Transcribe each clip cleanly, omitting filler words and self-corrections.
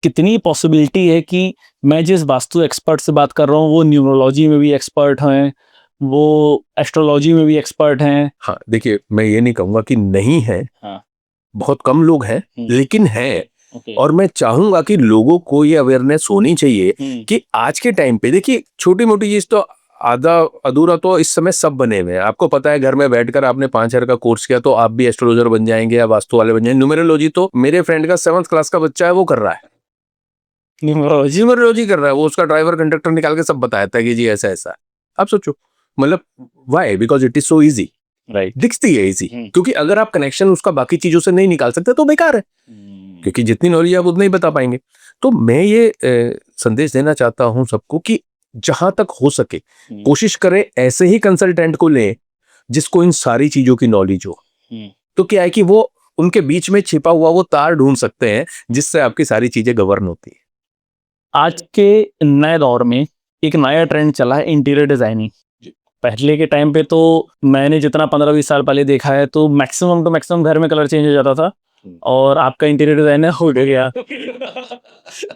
कितनी पॉसिबिलिटी है कि मैं जिस वास्तु एक्सपर्ट से बात कर रहा हूँ वो न्यूमरोलॉजी में भी एक्सपर्ट हैं, वो एस्ट्रोलॉजी में भी एक्सपर्ट हैं। हाँ, देखिए मैं ये नहीं कहूंगा कि नहीं है, हाँ। बहुत कम लोग हैं, लेकिन है। ओके। और मैं चाहूंगा कि लोगों को ये अवेयरनेस होनी चाहिए कि आज के टाइम पे देखिए छोटी मोटी चीज तो आधा अधूरा तो इस समय सब बने हुए हैं। आपको पता है घर में बैठकर आपने 5,000 का कोर्स किया तो आप भी एस्ट्रोलॉजर बन जाएंगे या वास्तु वाले बन जाएंगे। न्यूमेरोलॉजी तो मेरे फ्रेंड का 7th क्लास का बच्चा है वो कर रहा है, न्यूमेरोलॉजी कर रहा है वो। उसका ड्राइवर कंडक्टर निकाल के सब बताया था कि जी ऐसा ऐसा है। आप सोचो, मतलब why, because it is so easy, right. दिखती है इजी, क्योंकि अगर आप कनेक्शन उसका बाकी चीजों से नहीं निकाल सकते तो बेकार है, क्योंकि जितनी नॉलेज आप उतना ही बता पाएंगे। तो मैं ये संदेश देना चाहता हूं सबको कि जहां तक हो सके कोशिश करें ऐसे ही कंसल्टेंट को लें जिसको इन सारी चीजों की नॉलेज हो। तो क्या है कि वो उनके बीच में छिपा हुआ वो तार ढूंढ सकते हैं जिससे आपकी सारी चीजें गवर्न होती है। आज के नए दौर में एक नया ट्रेंड चला है इंटीरियर डिजाइनिंग। पहले के टाइम पे तो मैंने जितना 15-20 साल पहले देखा है तो मैक्सिमम टू मैक्सिमम घर में कलर चेंज हो जाता था और आपका इंटीरियर डिजाइनर हो गया।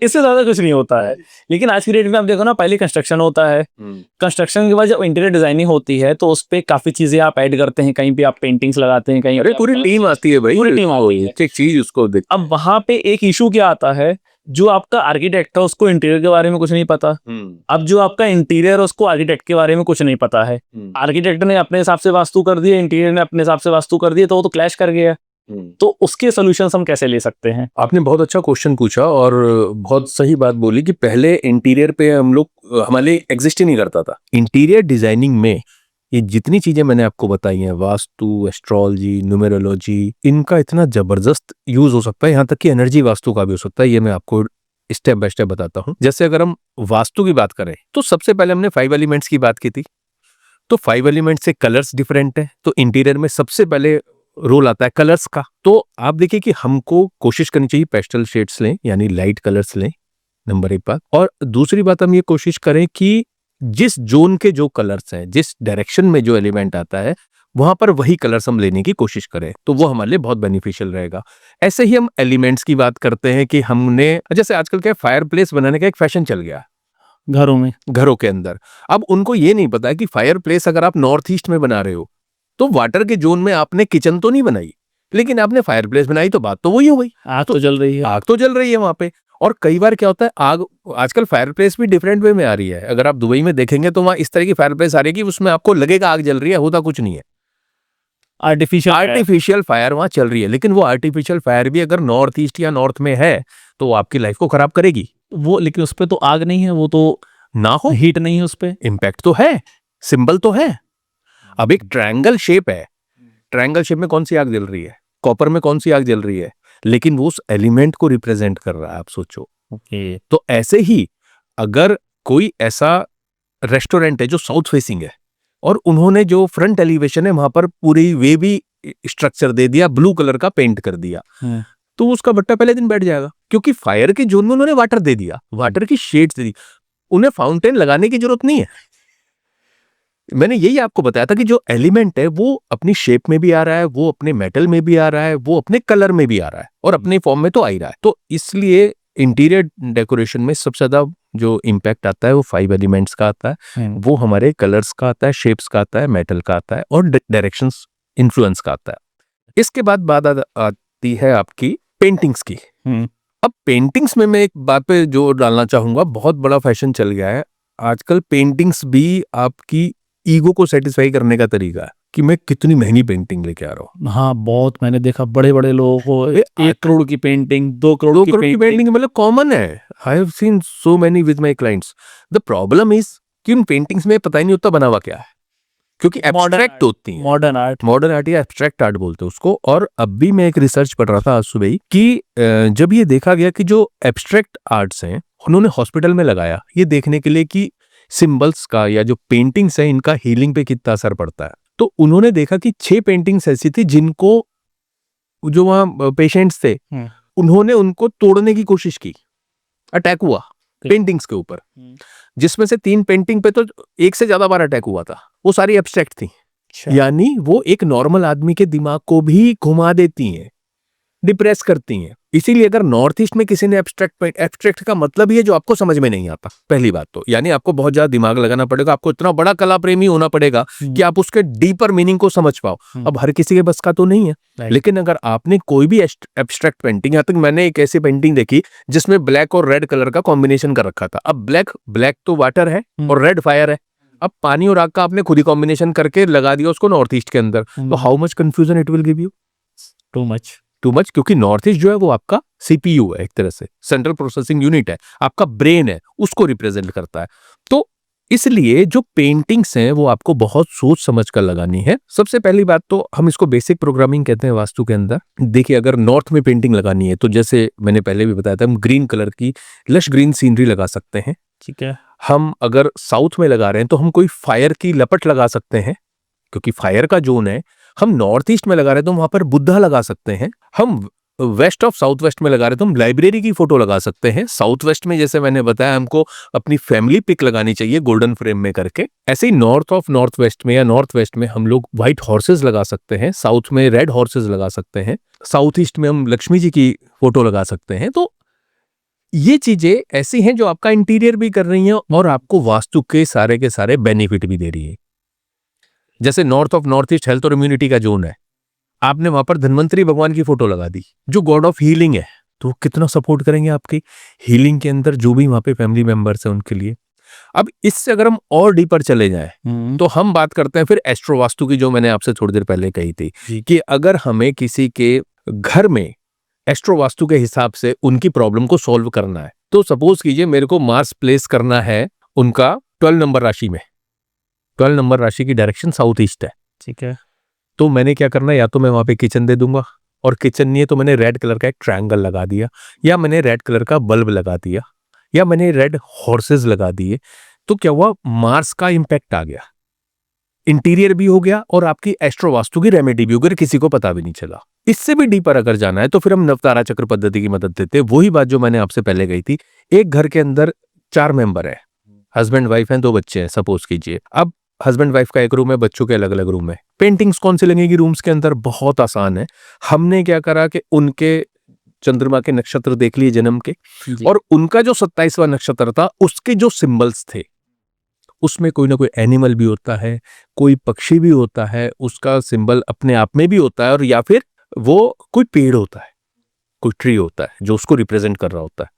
इससे ज्यादा कुछ नहीं होता है। लेकिन आज की डेट में आप देखो ना, पहले कंस्ट्रक्शन होता है, कंस्ट्रक्शन के बाद जब इंटीरियर डिजाइनिंग होती है तो उस पे काफी चीजें आप ऐड करते हैं। कहीं पे आप पेंटिंग्स लगाते हैं, कहीं अरे पूरी टीम आती है भाई, पूरी टीम आ गई है। एक चीज उसको देख। अब वहां पे एक इशू क्या आता है, जो आपका आर्किटेक्ट है उसको इंटीरियर के बारे में कुछ नहीं पता। अब जो आपका इंटीरियर है उसको आर्किटेक्ट के बारे में कुछ नहीं पता है। आर्किटेक्ट ने अपने हिसाब से वास्तु कर दिया, इंटीरियर ने अपने हिसाब से वास्तु कर दिया, तो वो तो क्लैश कर गया। तो उसके सॉल्यूशंस हम कैसे ले सकते हैं? आपने बहुत अच्छा क्वेश्चन पूछा और बहुत सही बात बोली कि पहले इंटीरियर पे हम लोग हमारे एग्जिस्ट ही नहीं करता था। इंटीरियर डिजाइनिंग में ये जितनी चीजें मैंने आपको बताई हैं, वास्तु, एस्ट्रोलॉजी, न्यूमेरोलॉजी, इनका इतना जबरदस्त यूज हो सकता है, यहाँ तक कि एनर्जी वास्तु का भी हो सकता है। ये मैं आपको स्टेप बाय स्टेप बताता हूँ। जैसे अगर हम वास्तु की बात करें तो सबसे पहले हमने 5 एलिमेंट्स की बात की थी। तो 5 एलिमेंट्स से कलर्स डिफरेंट है, तो इंटीरियर में सबसे पहले रोल आता है कलर्स का। तो आप देखिए कि हमको कोशिश करनी चाहिए पेस्टल शेड्स लें, यानी लाइट कलर्स लें, नंबर 1 बात। और दूसरी बात हम ये कोशिश करें कि जिस जोन के जो कलर्स हैं, जिस डायरेक्शन में जो एलिमेंट आता है वहां पर वही कलर्स हम लेने की कोशिश करें, तो वो हमारे लिए बहुत बेनिफिशियल रहेगा। ऐसे ही हम एलिमेंट्स की बात करते हैं कि हमने, जैसे आजकल क्या फायर प्लेस बनाने का एक फैशन चल गया घरों के अंदर। अब उनको ये नहीं पता है कि फायर प्लेस अगर आप नॉर्थ ईस्ट में बना रहे हो तो वाटर के जोन में आपने किचन तो नहीं बनाई, लेकिन आपने फायर प्लेस बनाई, तो बात तो वही हो गई, आग तो जल रही है। आग तो जल रही है वहां पे। और कई बार क्या होता है, आग आजकल फायर प्लेस भी डिफरेंट वे में आ रही है। अगर आप दुबई में देखेंगे तो वहां इस तरह की फायर प्लेस आ रही है कि उसमें आपको लगेगा आग जल रही है, होता कुछ नहीं है, आर्टिफिशियल फायर वहां चल रही है। लेकिन वो आर्टिफिशियल फायर भी अगर नॉर्थ ईस्ट या नॉर्थ में है तो आपकी लाइफ को खराब करेगी वो, लेकिन उस पे तो आग नहीं है, वो तो ना हो, हीट नहीं है उस पे, इम्पैक्ट तो है, सिंबल तो है। अब एक ट्रायंगल शेप है, ट्रायंगल शेप में कौन सी आग जल रही है, कॉपर में कौन सी आग जल रही है, लेकिन वो उस एलिमेंट को रिप्रेजेंट कर रहा है। आप सोचो। तो ऐसे ही अगर कोई ऐसा रेस्टोरेंट है जो साउथ फेसिंग है और उन्होंने जो फ्रंट एलिवेशन है वहां पर पूरी वेवी स्ट्रक्चर दे दिया, ब्लू कलर का पेंट कर दिया, तो उसका भट्टा पहले दिन बैठ जाएगा, क्योंकि फायर के जोन में उन्होंने वाटर दे दिया, वाटर की शेड्स दे दी, उन्हें फाउंटेन लगाने की जरूरत नहीं है। मैंने यही आपको बताया था कि जो एलिमेंट है वो अपनी शेप में भी आ रहा है, वो अपने मेटल में भी आ रहा है, वो अपने कलर में भी आ रहा है और अपने फॉर्म में तो आ ही रहा है। तो इसलिए इंटीरियर डेकोरेशन में सबसे ज्यादा जो इम्पैक्ट आता है वो 5 एलिमेंट्स का आता है, वो हमारे कलर्स का आता है, शेप्स का आता है, मेटल का आता है और डायरेक्शंस इन्फ्लुएंस का आता है। इसके बाद बात आती है आपकी पेंटिंग्स की। अब पेंटिंग्स में मैं एक बात पे जोर डालना चाहूंगा, बहुत बड़ा फैशन चल गया है आजकल। पेंटिंग्स भी आपकी ईगो को सेटिस्फाई करने का तरीका है कि मैं कितनी महंगी पेंटिंग लेके आ रहा हूँ। हाँ, बहुत मैंने देखा बड़े बड़े लोगों को 1 करोड़ की पेंटिंग, 2 करोड़ की पेंटिंग मतलब कॉमन है। I have seen so many with my clients. The problem is कि उन पेंटिंग्स में पता ही नहीं होता बना हुआ क्या है, क्योंकि एब्स्ट्रैक्ट होती है। मॉडर्न आर्ट या एब्स्ट्रैक्ट आर्ट बोलते हैं उसको। और अब भी मैं एक रिसर्च पढ़ रहा था आज सुबह ही कि जब ये देखा गया कि जो एब्स्ट्रैक्ट आर्ट्स हैं उन्होंने हॉस्पिटल में लगाया ये देखने के लिए कि सिंबल्स का या जो पेंटिंग्स है इनका हीलिंग पे कितना असर पड़ता है। तो उन्होंने देखा कि 6 पेंटिंग्स ऐसी थी जिनको जो वहां पेशेंट्स थे उन्होंने उनको तोड़ने की कोशिश की, अटैक हुआ पेंटिंग्स के ऊपर, जिसमें से 3 पेंटिंग पे तो 1 से ज्यादा बार अटैक हुआ था, वो सारी एब्स्ट्रैक्ट थी। यानी वो एक नॉर्मल आदमी के दिमाग को भी घुमा देती हैं। डिप्रेस करती हैं। इसीलिए अगर नॉर्थ ईस्ट में किसी ने एब्स्ट्रैक्ट का मतलब ही है जो आपको समझ में नहीं आता, पहली बात तो, यानी आपको बहुत ज्यादा दिमाग लगाना पड़ेगा, आपको इतना बड़ा कला प्रेमी होना पड़ेगा कि आप उसके डीपर मीनिंग को समझ पाओ। अब हर किसी के बस का तो नहीं है, लेकिन अगर आपने कोई भी एब्स्ट्रैक्ट पेंटिंग, यहाँ तक मैंने एक ऐसी पेंटिंग देखी जिसमें ब्लैक और रेड कलर का कॉम्बिनेशन कर रखा था। अब ब्लैक तो वाटर है और रेड फायर है, अब पानी और आग का आपने खुद ही कॉम्बिनेशन करके लगा दिया उसको नॉर्थ ईस्ट के अंदर, तो how much confusion it will give you? Too much, क्योंकि नॉर्थ ईस्ट जो है वो आपका सीपीयू है, एक तरह से सेंट्रल प्रोसेसिंग यूनिट है, आपका ब्रेन है, उसको रिप्रेजेंट करता है। तो इसलिए जो पेंटिंग्स हैं वो आपको बहुत सोच समझ कर लगानी है। सबसे पहली बात तो हम इसको बेसिक प्रोग्रामिंग कहते हैं वास्तु के अंदर। देखिए, अगर नॉर्थ में पेंटिंग लगानी है तो जैसे मैंने पहले भी बताया था, हम ग्रीन कलर की लश ग्रीन सीनरी लगा सकते हैं। ठीक है। हम अगर साउथ में लगा रहे हैं तो हम कोई फायर की लपट लगा सकते हैं, क्योंकि फायर का जोन है। हम नॉर्थ ईस्ट में लगा रहे हैं तो वहां पर बुद्धा लगा सकते हैं। हम वेस्ट ऑफ साउथ वेस्ट में लगा रहे हैं तो हम लाइब्रेरी की फोटो लगा सकते हैं। साउथ वेस्ट में जैसे मैंने बताया हमको अपनी फैमिली पिक लगानी चाहिए गोल्डन फ्रेम में करके। ऐसे ही नॉर्थ ऑफ नॉर्थ वेस्ट में या नॉर्थ वेस्ट में हम लोग व्हाइट हॉर्सेस लगा सकते हैं, साउथ में रेड हॉर्सेस लगा सकते हैं, साउथ ईस्ट में हम लक्ष्मी जी की फोटो लगा सकते हैं। तो ये चीजें ऐसी हैं जो आपका इंटीरियर भी कर रही हैं और आपको वास्तु के सारे बेनिफिट भी दे रही है। जैसे north of north east health और इम्यूनिटी का जोन है, आपने वहां पर धन्वंतरी भगवान की फोटो लगा दी जो गॉड ऑफ हीलिंग है, तो कितना सपोर्ट करेंगे आपकी हीलिंग के अंदर जो भी वहां पे फैमिली मेंबर्स हैं उनके लिए। अब इससे अगर हम और डीपर चले जाएं तो हम बात करते हैं फिर एस्ट्रो वास्तु की, जो मैंने आपसे थोड़ी देर पहले कही थी कि अगर हमें किसी के घर में एस्ट्रो वास्तु के हिसाब से उनकी प्रॉब्लम को सॉल्व करना है, तो सपोज कीजिए मेरे को मार्स प्लेस करना है उनका 12 नंबर राशि में, 12 नंबर राशि की डायरेक्शन साउथ ईस्ट है। ठीक है। तो मैंने क्या करना है, या तो मैं वहां पे किचन दे दूंगा, और किचन नहीं है तो मैंने रेड कलर का एक ट्रायंगल लगा दिया, या मैंने रेड कलर का बल्ब लगा दिया, या मैंने रेड हॉर्सेस लगा दिए। तो क्या हुआ, मार्स का इंपैक्ट आ गया, इंटीरियर भी हो गया और आपकी एस्ट्रो वास्तु की रेमेडी भी हो गई, किसी को पता भी नहीं चला। इससे भी डीपर अगर जाना है तो फिर हम नवतारा चक्र पद्धति की मदद देते हैं। वही बात जो मैंने आपसे पहले कही थी, एक घर के अंदर 4 मेंबर है, हस्बैंड वाइफ हैं, 2 बच्चे हैं सपोज कीजिए। अब हस्बैंड वाइफ का एक रूम है, बच्चों के अलग अलग रूम है। पेंटिंग्स कौन सी लगेगी रूम्स के अंदर? बहुत आसान है। हमने क्या करा कि उनके चंद्रमा के नक्षत्र देख लिए जन्म के, और उनका जो 27वां नक्षत्र था उसके जो सिंबल्स थे उसमें कोई ना कोई एनिमल भी होता है, कोई पक्षी भी होता है, उसका सिंबल अपने आप में भी होता है, और या फिर वो कोई पेड़ होता है, कोई ट्री होता है जो उसको रिप्रेजेंट कर रहा होता है।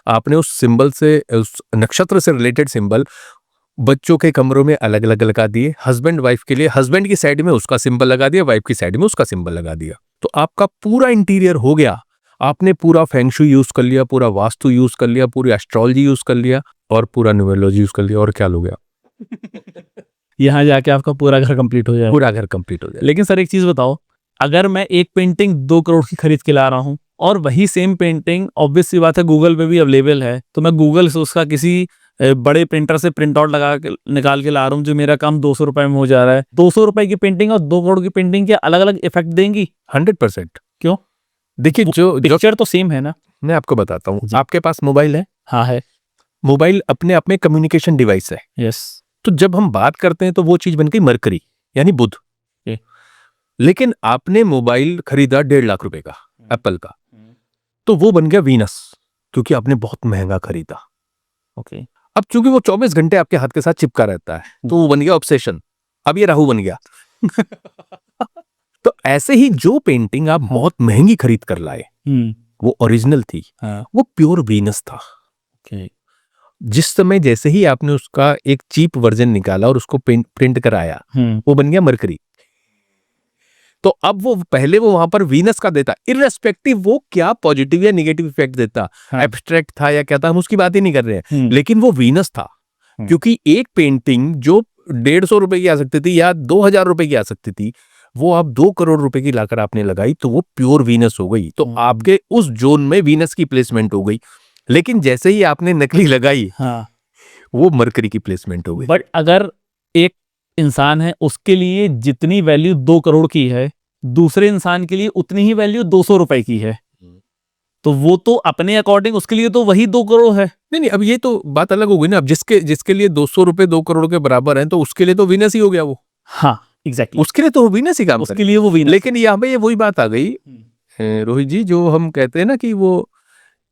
आपने उस सिंबल से, उस नक्षत्र से रिलेटेड सिंबल बच्चों के कमरों में अलग अलग लगा दिए। हस्बैंड वाइफ के लिए हस्बैंड की साइड में उसका सिंबल लगा दिया, वाइफ की साइड में उसका सिंबल लगा दिया। तो आपका पूरा इंटीरियर हो गया। आपने पूरा फेंगशुई यूज कर लिया, पूरा वास्तु यूज कर लिया, पूरी एस्ट्रोलॉजी यूज कर लिया, और पूरा न्यूमरोलॉजी यूज कर लिया, और क्या लोगे आप? यहाँ जाके आपका पूरा घर कंप्लीट हो जाए। पूरा घर कंप्लीट हो जाए। लेकिन सर एक चीज बताओ, अगर मैं एक पेंटिंग 2 करोड़ की खरीद के ला रहा हूँ और वही सेम पेंटिंग ऑब्वियस सी बात है गूगल पे भी अवेलेबल है, तो मैं गूगल से उसका किसी बड़े प्रिंटर से प्रिंट आउट लगा के निकाल के ला रहा हूँ, जो मेरा काम 200 रुपए में हो जा रहा है। 200 रुपए की पेंटिंग और 2 करोड़ की पेंटिंग के अलग अलग इफेक्ट देंगी? 100%। क्यों? देखिए, जो पिक्चर तो सेम है ना। मैं आपको बताता हूँ, आपके पास मोबाइल है? हाँ है। मोबाइल अपने आप में कम्युनिकेशन डिवाइस है। यस। तो जब हम बात करते हैं तो वो चीज बन गई मरकरी, यानी बुध। लेकिन आपने मोबाइल खरीदा 1.5 लाख रुपए का एप्पल का, तो वो बन गया वीनस, क्योंकि आपने बहुत महंगा खरीदा। ओके। अब चूंकि वो 24 घंटे आपके हाथ के साथ चिपका रहता है, तो वो बन गया ऑब्सेशन। अब ये राहु बन गया। तो ऐसे ही जो पेंटिंग आप बहुत महंगी खरीद कर लाए, वो ओरिजिनल थी, वो प्योर वीनस था। ओके। जिस समय जैसे ही आपने उसका एक चीप वर्जन निकाला और उसको प्रिंट कराया, वो बन गया मरकरी। तो अब वो पहले वो वहां पर वीनस का देता, इररेस्पेक्टिव वो क्या पॉजिटिव या नेगेटिव इफेक्ट देता, एब्स्ट्रैक्ट था या क्या था, हम उसकी बात ही नहीं कर रहे हैं, लेकिन वो वीनस था। क्योंकि एक पेंटिंग जो 150 रुपए की आ सकती थी या 2000 रुपए की आ सकती थी, वो आप 2 करोड़ रुपए की लाकर आपने लगाई, तो वो प्योर वीनस हो गई। तो आपके उस जोन में वीनस की प्लेसमेंट हो गई। लेकिन जैसे ही आपने नकली लगाई, वो मरकरी की प्लेसमेंट हो गई। बट अगर एक इंसान है, उसके लिए जितनी वैल्यू 2 करोड़ की है, दूसरे इंसान के लिए उतनी ही वैल्यू 200 रुपए की है, तो वो तो अपने अकॉर्डिंग उसके लिए तो वही 2 करोड़ है। नहीं, अब ये तो बात अलग हो गई ना। अब जिसके लिए 200 रुपए 2 करोड़ के बराबर हैं, तो उसके लिए तो वीनस ही हो गया वो। हाँ एग्जैक्टली, उसके लिए तो वीनस ही काम उसके लिए वो वीनस। लेकिन यहाँ पे ये वही बात आ गई, रोहित जी, जो हम कहते हैं ना कि वो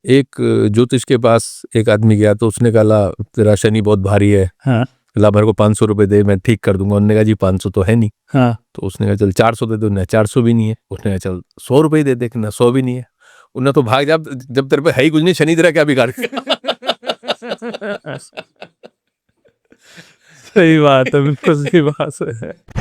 एक ज्योतिष के पास एक आदमी गया तो उसने कहा, ला तेरा शनि बहुत भारी है, हाँ ला मेरे को 500 रुपए दे, मैं ठीक कर दूंगा। उन्होंने कहा जी 500 तो है नहीं। हाँ तो उसने कहा चल 400 दे दो, ना 400 भी नहीं है। उसने कहा चल 100 रुपए दे दे, ना 100 भी नहीं है। उन्हें तो भाग जा, जब तेरे पे है ही कुछ नहीं, शनि तेरा क्या बिगाड़ सही बात है, बिल्कुल सही बात है।